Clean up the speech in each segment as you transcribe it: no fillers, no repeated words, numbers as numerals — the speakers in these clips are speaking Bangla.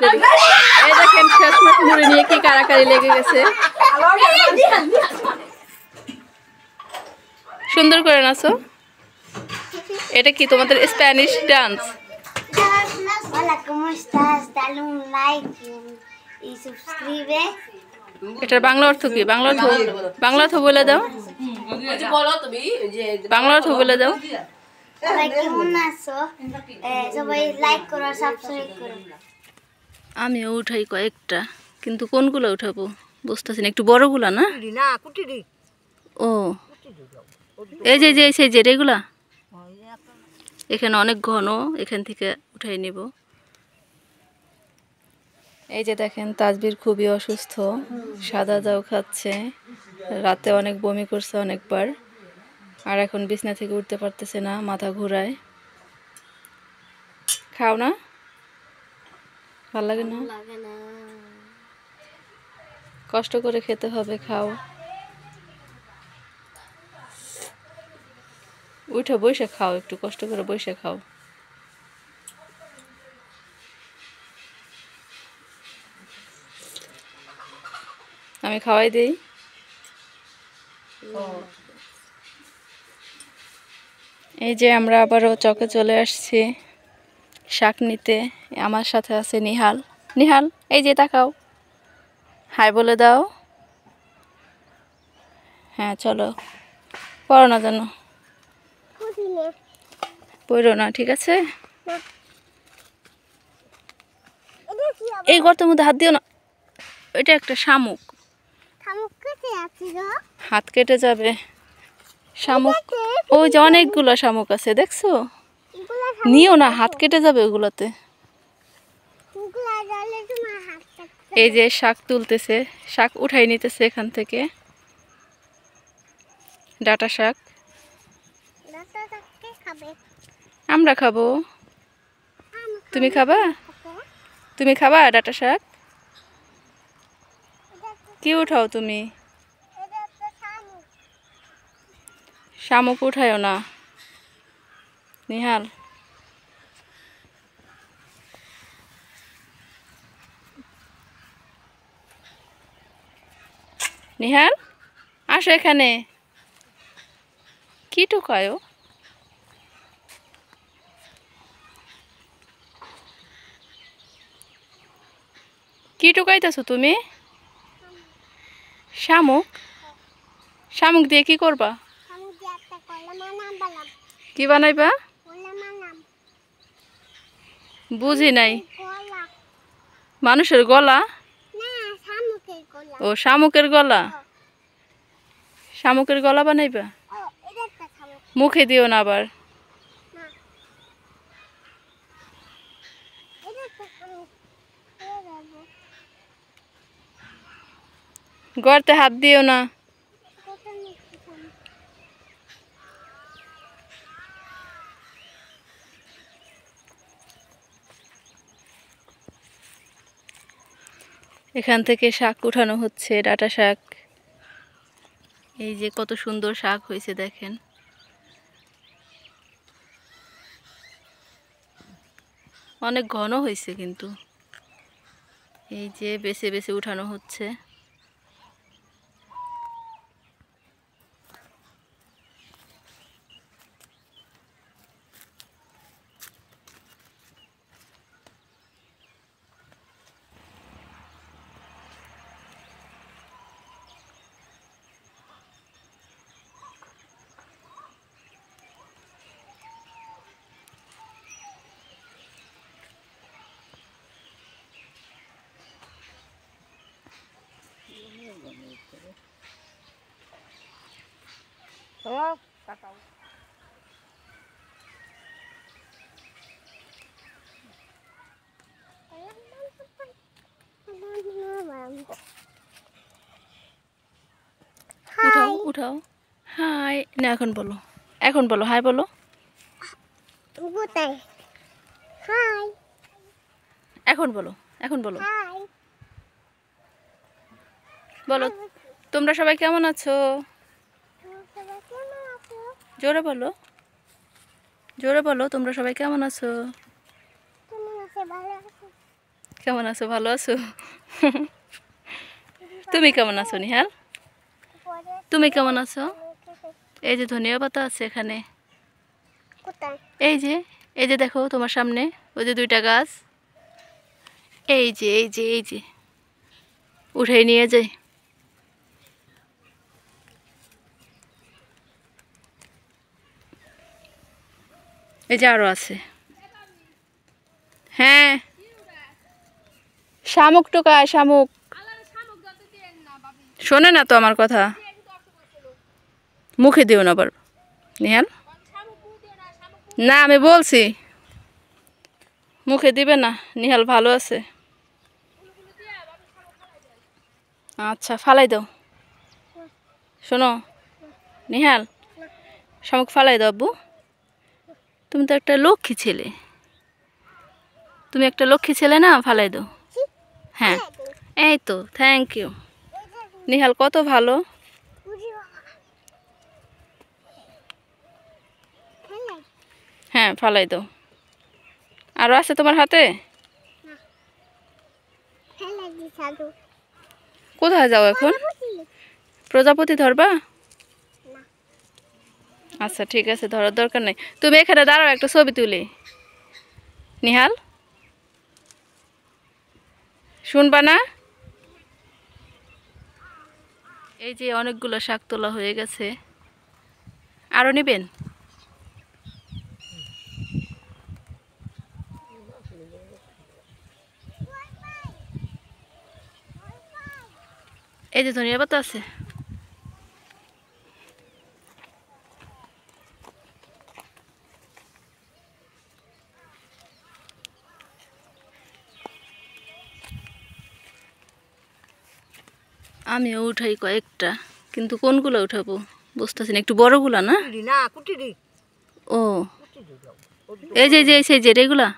এই দেখেন শেষমেশ মুড়ি নিয়ে কি কারাকারি লেগে গেছে। সুন্দর করে নাচো। এটা কি তোমাদের Spanish dance? Hola, ¿cómo estás? Dale un like y suscribe. এটার বাংলা অর্থ কি? বাংলা অর্থ বলে দাও। বাংলা অর্থ বলে দাও। সবাই কেমন আছো? সবাই লাইক করো, সাবস্ক্রাইব করো। আমিও উঠাই কয়েকটা, কিন্তু কোনগুলো উঠাবো বুঝতেছি না। একটু বড়গুলা না? ও এই যে এগুলা এখানে অনেক ঘন, এখান থেকে উঠাই নিব। এই যে দেখেন তাজবির খুবই অসুস্থ, সাদা দাও খাচ্ছে, রাতে অনেক বমি করছে অনেকবার, আর এখন বিছনা থেকে উঠতে পারতেছে না, মাথা ঘুরায়। খাও না? ভাল লাগে না? কষ্ট করে খেতে হবে, খাও। উঠে বসে খাও, একটু কষ্ট করে বসে খাও। আমি খাওয়াই দিই। এই যে আমরা আবারও চকে চলে আসছি শাক নিতে। আমার সাথে আছে নিহাল। নিহাল এই যে তাকাও, হাই বলে দাও। হ্যাঁ চলো, পড়ো না যেন, পড়ো না, ঠিক আছে? এই গর্তের মধ্যে হাত দিও না, এটা একটা শামুক, হাত কেটে যাবে। শামুক, ওই যে অনেকগুলো শামুক আছে দেখছো, নিও না, হাত কেটে যাবে ওগুলোতে। এই যে শাক তুলতেছে, শাক উঠাই নিতেছে এখান থেকে, ডাঁটা শাক। আমরা খাবো, তুমি খাবা? তুমি খাবা ডাঁটা শাক? কি উঠাও তুমি? শামুক উঠায়ও না নিহাল। নিহাল আসো এখানে, কি টুকায়ো? কি টুকাইতেছো তুমি? শামুক? শামুক দিয়ে কি করবা? কি বানাইবা? বুঝি নাই। মানুষের গলা? ও শামুকের গলা, শামুকের গলা বানাইবা? মুখে দিও না আবার। গর্তে হাত দিও না। এখান থেকে শাক উঠানো হচ্ছে, ডাঁটা শাক। এই যে কত সুন্দর শাক হয়েছে দেখেন, অনেক ঘন হয়েছে কিন্তু। এই যে বেছে বেছে উঠানো হচ্ছে। উঠাও উঠাও, হাই না, এখন বলো, এখন বলো, হাই বলো। এখন বলো, এখন বলো, বলো তোমরা সবাই কেমন আছো? জোরে বলো, জোরে বলো, তোমরা সবাই কেমন আছো? কেমন আছো? ভালো আছো? তুমি কেমন আছো নিহাল? তুমি কেমন আছো? এই যে ধনিয়া পাতা আছে এখানে। এই যে এই যে দেখো তোমার সামনে ওই যে 2টা গাছ। এই যে এই যে এই যে উঠাই নিয়ে যাই। এই যে আরো আছে। হ্যাঁ, শামুক টোকায় শামুক। শোনে না তো আমার কথা, মুখে দিও না আবার নিহাল। না আমি বলছি মুখে দিবে না। নিহাল ভালো আছে। আচ্ছা ফালাই দাও। শোনো নিহাল, শামুক ফালাই দাও আব্বু। তুমি তো একটা লক্ষ্মী ছেলে, তুমি একটা লক্ষ্মী ছেলে না, ফালাই দাও। হ্যাঁ এই তো, থ্যাংক ইউ। নিহাল কত ভালো। হ্যাঁ ফালাই দাও। আরো আছে তোমার হাতে? কোথায় যাও এখন? প্রজাপতি ধরবা? আচ্ছা ঠিক আছে, ধরার দরকার নেই। তুমি এখানে দাঁড়াও, একটা ছবি তুলি। নিহাল শুনবা না? এই যে অনেকগুলো শাক তোলা হয়ে গেছে, আরো নেবেন? এই যে ধনিয়া পাতা আছে। আমিও উঠাই কয়েকটা, কিন্তু কোনগুলো উঠাবো বুঝতেছি না। একটু বড়গুলা না? ও এই যে যে সেই যে এগুলা,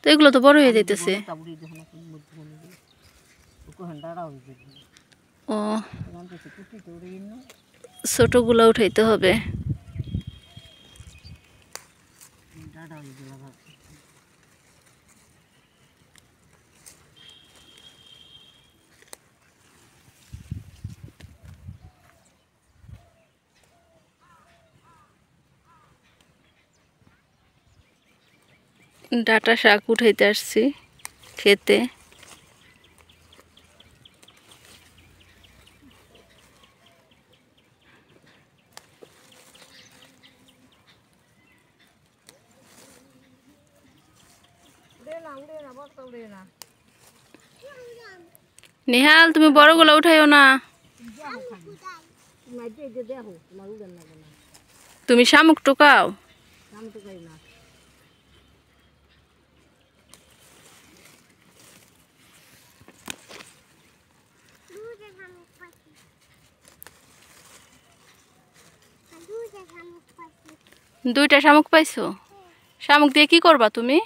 তো এগুলো তো বড় হয়ে যাইতেছে। ও ছোটগুলো উঠাইতে হবে। ডাঁটা শাক উঠাইতে আসছি খেতে। নিহাল তুমি বড়গুলো উঠাইও না। তুমি শামুক টোকাও। দুইটা শামুক পাইছো? শামুক দিয়ে কি করবা তুমি?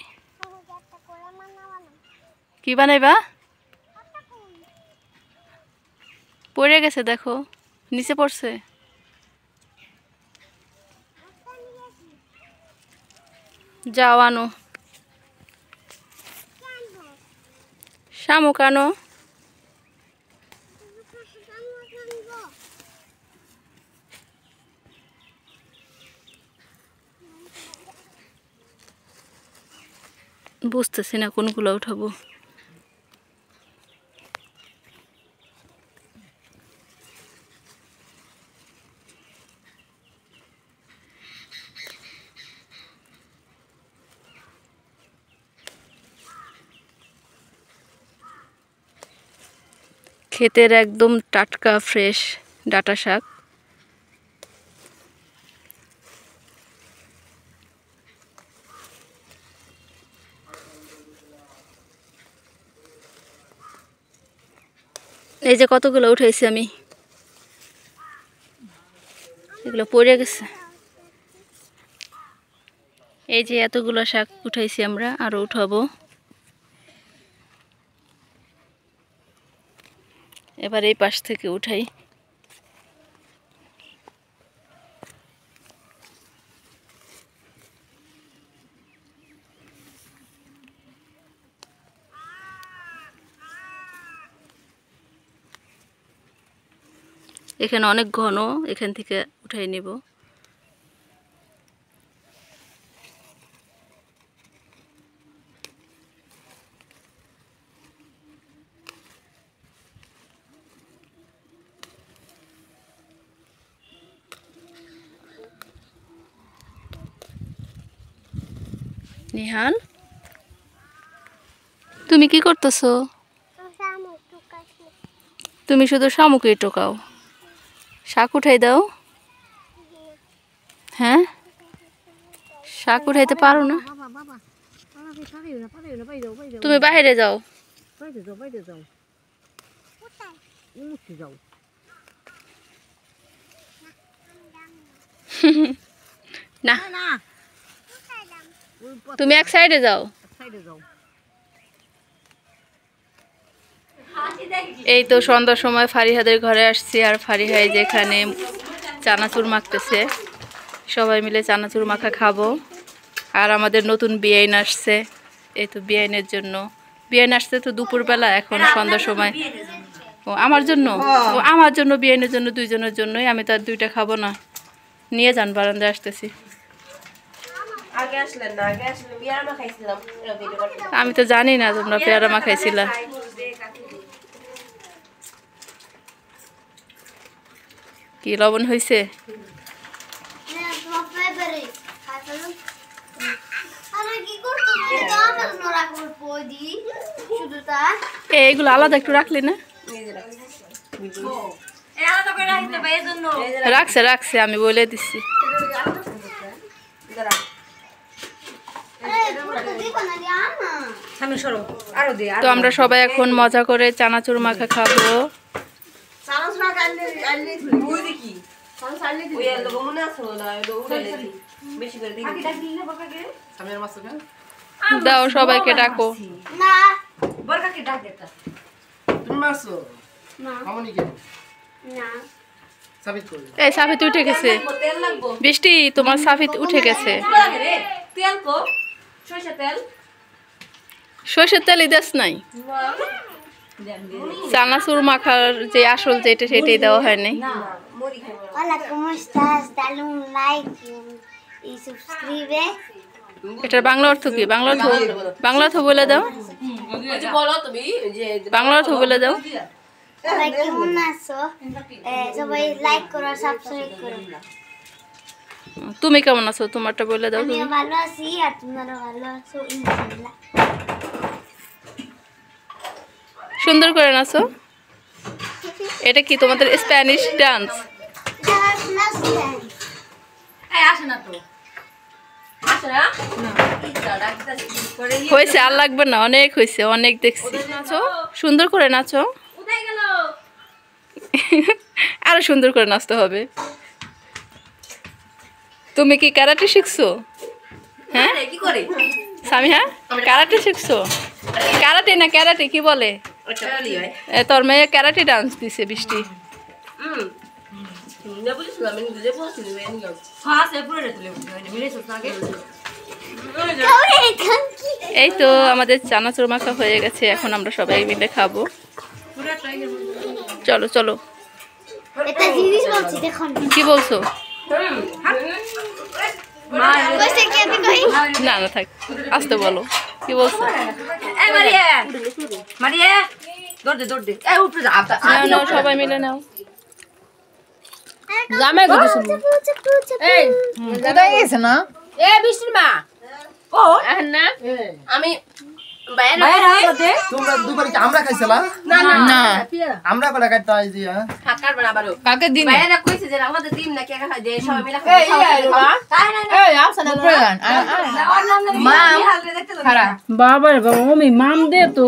কি বানাইবা? পড়ে গেছে দেখো, নিচে পড়ছে। যাও আনো, শামুক আনো। বুঝতেছি না কোনগুলো উঠাবো। ক্ষেতের একদম টাটকা ফ্রেশ ডাঁটা শাক। এই যে কতগুলো উঠাইছি আমি, এগুলো পড়ে গেছে। এই যে এতগুলো শাক উঠাইছি আমরা, আরো উঠাবো। এবার এই পাশ থেকে উঠাই। এখানে অনেক ঘন, এখান থেকে উঠাই নিব। নিহাল, তুমি কি করতেছো? তুমি শুধু শামুকই টোকাও, শাক উঠাই দাও। হ্যাঁ, শাক উঠাইতে পারো না? তুমি বাইরে যাও। না, তুমি এক সাইডে যাও। এই তো সন্ধ্যার সময় ফারিহাদের ঘরে আসছি, আর ফারিহাই যেখানে চানাচুর মাখতেছে। সবাই মিলে চানাচুর মাখা খাবো। আর আমাদের নতুন বিয়াইন আসছে, এই তো বিয়াইনের জন্য। বিয়াইন আসছে তো দুপুরবেলা, এখন সন্ধ্যার সময়। ও আমার জন্য, ও আমার জন্য, বিয়াইনের জন্য, দুইজনের জন্যই। আমি তো আর দুইটা খাবো না। নিয়ে যান, বারান্দায় আসতেছি। আমি তো জানি না তোমরা পেয়ারা মাখাইছিলা। কি লবণ হয়েছে? এইগুলো আলাদা একটু রাখলি না? রাখছে রাখছে, আমি বলে দিচ্ছি। তো আমরা সবাই এখন মজা করে চানাচুর মাখা খাবো। দাও, সবাইকে ডাকো। এই সাফিত উঠে গেছে। বৃষ্টি, তোমার সাফিত উঠে গেছে। সরষের তেলই দেশ নাই। চানাচুর মাখার যে আসল যেটা, সেটাই দেওয়া হয় নাই। এটার বাংলা অর্থ কি? বাংলা অর্থ বলে দাও। বাংলা অর্থ বলে দাও। তুমি কেমন আছো? তোমারটা বলে দাও। ভালো আছি, আর তোমরা ভালো আছো ইনশাআল্লাহ। সুন্দর করে নাচো। এটা কি তোমাদের স্প্যানিশ ডান্স? হয়েছে, আর লাগবে না, অনেক হয়েছে, অনেক দেখছি। নাচো, সুন্দর করে নাচো। আরো সুন্দর করে নাচতে হবে। তুমি কি ক্যারাটে শিখছো? হ্যাঁ, সামিহা ক্যারাটে শিখছো? ক্যারাটে না ক্যারাটে কি বলে? তোর মেয়ে ক্যারাটে ডান্স দিছে বৃষ্টি। এই তো আমাদের চানাচুর মাখা হয়ে গেছে, এখন আমরা সবাই মিলে খাবো। চলো চলো। কি বলছো? না না থাক, আসতে বলো। কি বলছো? সবাই মিলে নাও। জামাই গেছে না? এ বৃষ্টির মা, ও না আমি আমরা খাইছিলাম না আমরা কলা কাটতে আইছি। কালকে দিন বাবা আমি মাম দে তো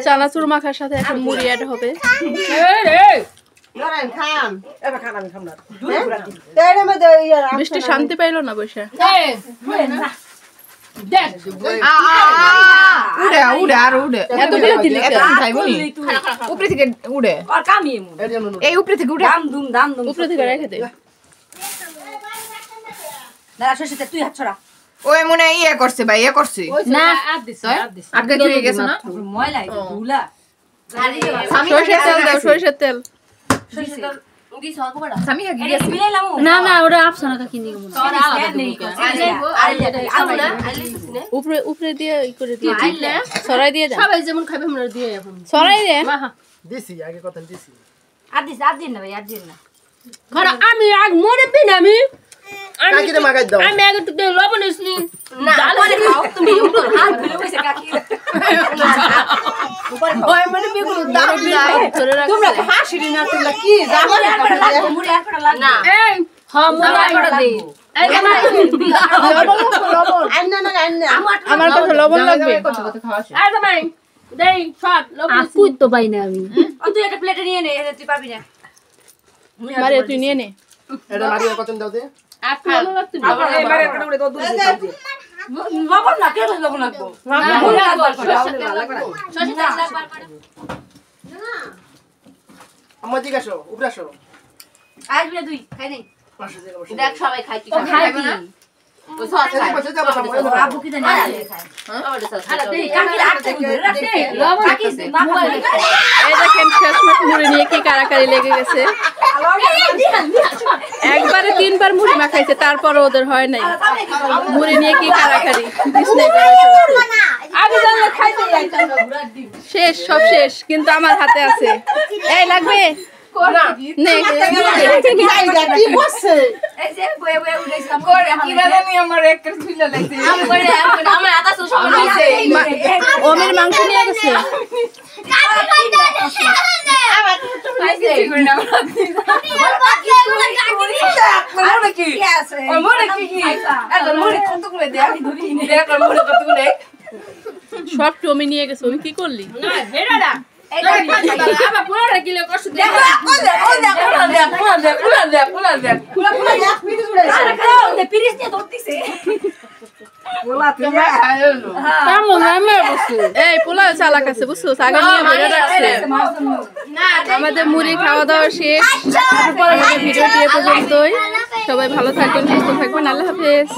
চানাচুর মাখার সাথে এখন মুড়ি অ্যাড হবে। বৃষ্টি শান্তি পাইলো না বসে। উপরে থেকে উড়ে এই উপরে থেকে উড়ে উপরে থেকে রেখে দে। তুই হাত ছড়া ওই মনে হয় ইয়ে করছে ভাই ইয়ে করছে না আটকে চলে গেছে না সরিষার তেল আমি কি গেছে না না ওরা আপসানা কাকি নিয়ে উপরে উপরে দিয়ে ই করে দিয়ে সরাই দিয়ে যান সবাই যেমন খাবে আমরা দিয়ে এখন সরাই দে দিছি আগে কথা দিছি আমি আগ মরে পিন আমি কাকিরে মাগাই দাও আমি আগে তো লবণ দিছি না ওই মানে বেগুন দাম যায় তোমরা হাসিরি না তোমরা কি জানো না এই হ্যাঁ মুড়ি আর দে এই আমার কাছে লবণ লাগবে কত কত খাওয়া আছে এই ভাই দেই সব লবণ আপুই তো পাই না আমি তুই একটা প্লেটে নিয়ে নে তুই পাবি না মারে তুই নিয়ে নে এটা মারিয়া কত দাও দে আপনি ভালো লাগতে এবারে একটা করে দুধ দিয়ে লবণ না কেন লবণ লাগবো আমার দিকে আসো উপরে আসো আসবি না তুই খাই নাই পাশে জায়গা বসে দেখ সবাই খাই তুই খাইবি না ওই সস খাই বসে যাও আবু কি জানি খায় আরে তুই কাকি রাখতে রাখতে লবণ রাখিস এই দেখেন শেষমেশ মুড়ি নিয়ে কি কারাকারি লেগে গেছে একবারে তিনবার মুড়ি মাখাইছে তারপর ওদের হয় নাই মুড়ি নিয়ে কি কারাকারি আমি জানলে খাইতে শেষ সব শেষ কিন্তু আমার হাতে আছে এই লাগবে নে কি বসে এই যে বয়ে বয়ে উড়াইছিলাম করে কি জানি আমার একটা ঝুলা লাগছে আমি বলে আমার আদা সব আছে ওমের মাংস নিয়ে গেছে সব টমি নিয়ে গেছে ওমি কি করলি এই পোলা চালাক আছে বুঝছো আগে নিয়ে ভরে রাখছে আমাদের মুড়ি খাওয়া দাওয়া শেষ আমাদের ভিডিওটি এ পর্যন্তই সবাই ভালো থাকবেন সুস্থ থাকবেন আল্লাহ হাফেজ